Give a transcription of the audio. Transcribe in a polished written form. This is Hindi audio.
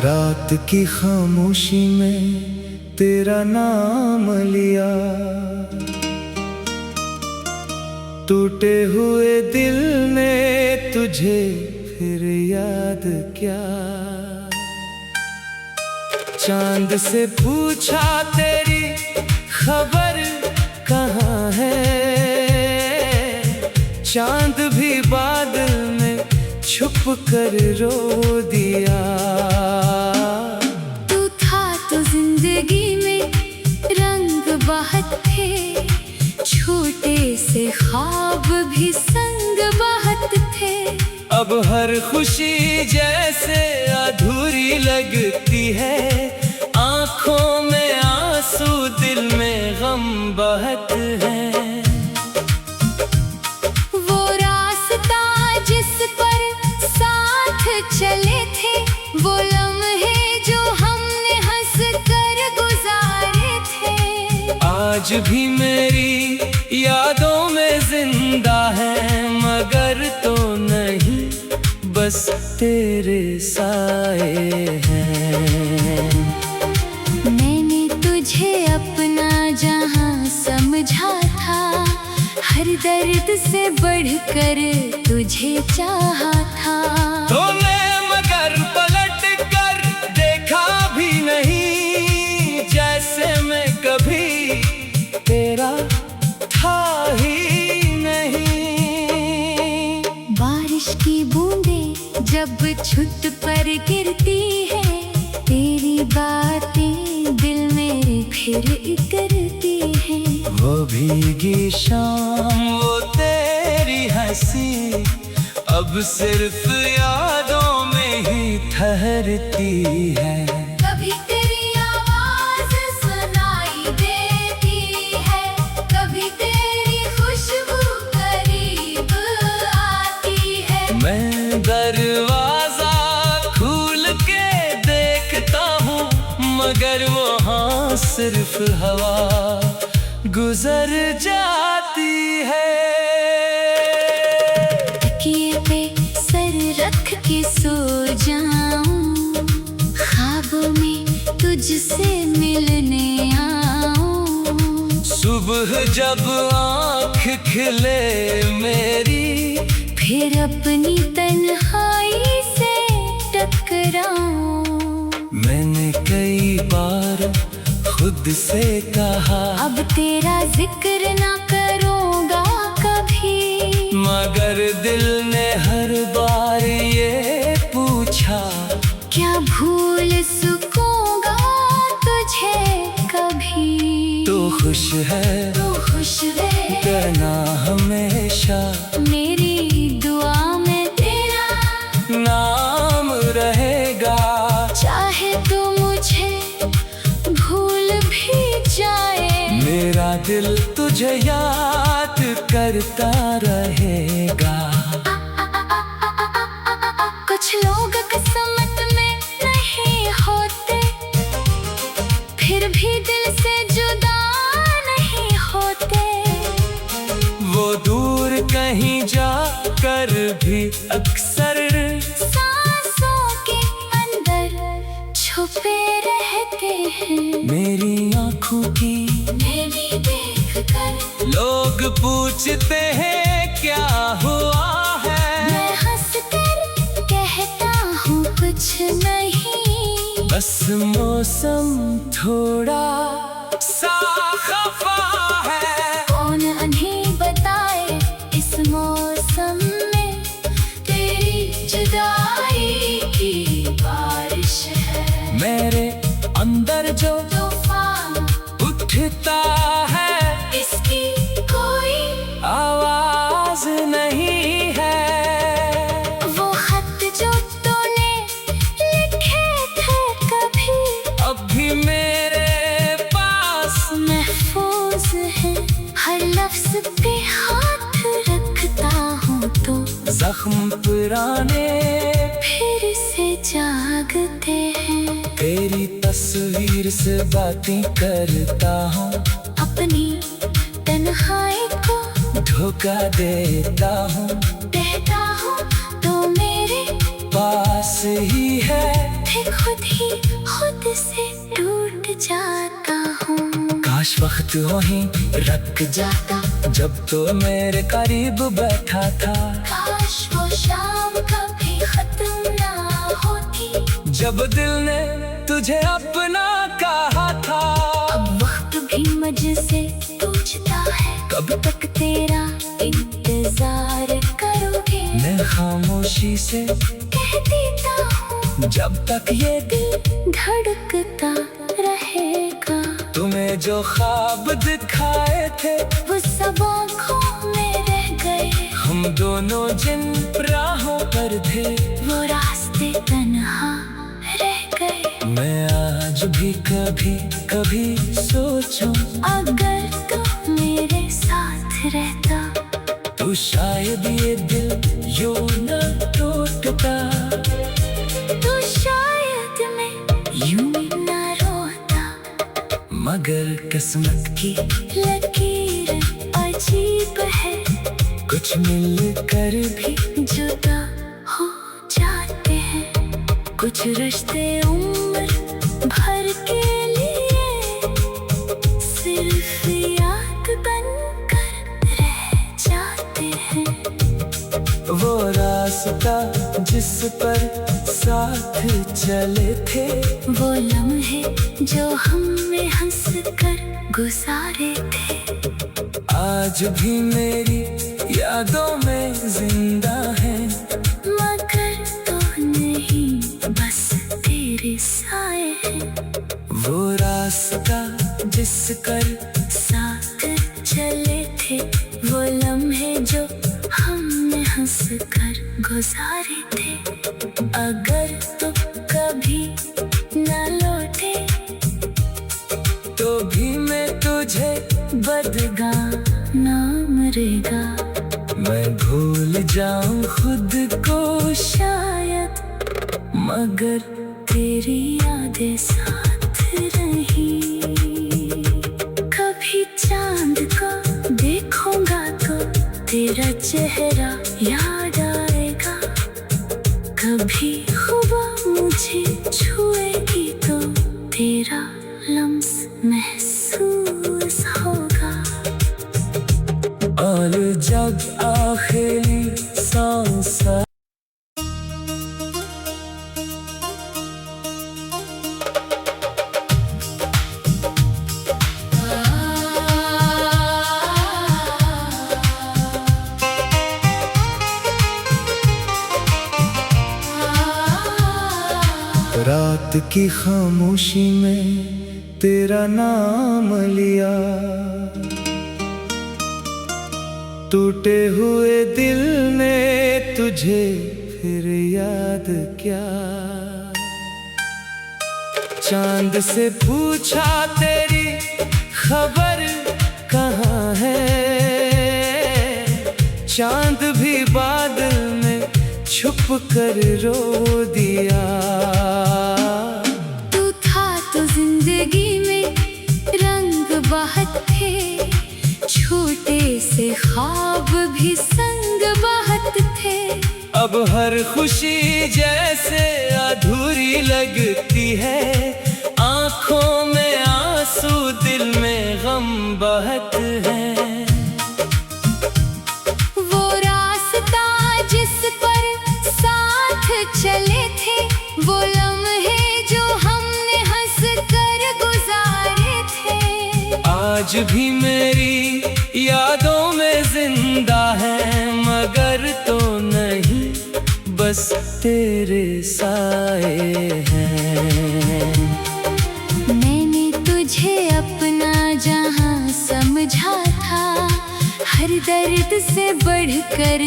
रात की खामोशी में तेरा नाम लिया, टूटे हुए दिल ने तुझे फिर याद क्या। चांद से पूछा तेरी खबर कहाँ है, चांद भी बादल में छुप कर रो दिया। तू था तो जिंदगी में रंग बहत थे, छोटे से ख्वाब भी संग बहत थे। अब हर खुशी जैसे अधूरी लगती है, आंखों में आंसू दिल में गम बहत है। वो रास्ता जिस पर साथ चले थे, वो लम्हे जो हमने हंस कर गुजारे थे, आज भी मेरी यादों में जिंदा है, मगर तो नहीं बस तेरे साए हैं। मैंने तुझे अपना जहां समझा था, हर दर्द से बढ़कर तुझे चाहा था। तूने मगर पलट कर देखा भी नहीं, जैसे मैं कभी तेरा था ही नहीं। बारिश की बूंदें जब छुट पर गिरती है, तेरी बातें दिल में फिर उतरती हैं। वो भीगी शाम, वो तेरी हंसी, अब सिर्फ यादों में ही ठहरती है। कभी तेरी आवाज सुनाई देती है, कभी तेरी खुशबू करीब आती है। मैं दरवाजा खोल के देखता हूँ, मगर वहाँ सिर्फ हवा गुजर जाती है। तकिए पे सर रख के सो जाऊं, ख्वाबों में तुझसे मिलने आऊं। सुबह जब आँख खिले मेरी, फिर अपनी तन्हाई से टकराऊं। मैंने कई बार खुद से कहा, अब तेरा जिक्र ना करूँगा कभी, मगर दिल ने हर बार ये पूछा, क्या भूल सकूँगा तुझे कभी। तू खुश है, तू खुश है, कहना हमेशा मेरी दुआ में तेरा नाम रहेगा। चाहे तो मुझे भूल भी जाए, मेरा दिल तुझे याद करता रहेगा। कुछ लोग किस्मत में नहीं होते, फिर भी दिल से जुदा नहीं होते। वो दूर कहीं जाकर भी अक्सर सांसों के अंदर छुपे रहते हैं। मेरी आँखों की मैंने देख कर लोग पूछते हैं क्या हुआ है, मैं हंस कर कहता हूँ कुछ नहीं, बस मौसम थोड़ा सा खफा है। कौन उन्हें बताए इस मौसम में तेरी जुदाई की बारिश है। मेरे अंदर जो तूफान उठता है, इसकी कोई आवाज नहीं है। वो खत जो तूने लिखे थे कभी, अब भी मेरे पास महफूज है। हर लफ्ज पे हाथ रखता हूँ तो जख्म पुराने फिर से जागते हैं। तेरी तस्वीर से बातें करता हूँ, अपनी तन्हाई को धोखा देता हूँ। कहता हूँ तो मेरे पास ही है, थे खुद ही खुद से टूट जाता हूँ। काश वक्त वहीं रुक जाता जब तो मेरे करीब बैठा था। काश वो शाम कभी खत्म ना होती जब दिल ने तुझे अपना कहा था। अब वक्त भी मुझसे पूछता है कब तक तेरा इंतजार करोगे। मैं खामोशी से कह देता हूँ जब तक ये दिल धड़कता रहेगा। तुम्हें जो ख्वाब दिखाए थे वो सब आँखों में रह गए। हम दोनों जिन राहों पर थे वो रास्ते तन्हा रह गए। मैं आज भी कभी कभी सोचूं अगर तू मेरे साथ रहता तो शायद ये दिल यूं न टूटता। तो शायद मैं यूं ना रोता। मगर किस्मत की लकीर अजीब है कुछ मिल कर भी जुदा हो जाते हैं। कुछ रिश्ते उम्र भर के लिए सिर्फ याद बनकर रह जाते हैं। वो रास्ता जिस पर साथ चले थे वो लम्हे जो हमने हंस कर गुजारे थे आज भी मेरी यादों में जिंदा है। मगर तो नहीं बस तेरे साए हैं। वो रास्ता जिस कर साथ चले थे वो लम्हे जो हमने हंस कर गुजारे थे। अगर तू कभी न लौटे तो भी मैं तुझे बदगाना मरेगा। मैं भूल जाऊं खुद को शायद मगर तेरी यादें साथ रही। कभी चांद को देखूंगा तो तेरा चेहरा याद आएगा। कभी खुदा मुझे छुएगी तो तेरा लम्स महसूस होगा। और जब आखिरी सांस रात की खामोशी में तेरा नाम लिया। टूटे हुए दिल ने तुझे फिर याद क्या। चांद से पूछा तेरी खबर कहाँ है। चांद भी बादल में छुप कर रो दिया। तू था तो जिंदगी में रंग बहत थे। छोटे से ख्वाब भी संग बहत थे। अब हर खुशी जैसे अधूरी लगती है। आँखों में आंसू दिल में गम बहत है। वो रास्ता जिस पर साथ चले थे वो लम्हे जो हमने हंस कर गुजारे थे आज भी मेरी यादों में जिंदा है। मगर तो नहीं बस तेरे साए हैं। मैंने तुझे अपना जहां समझा था। हर दर्द से बढ़कर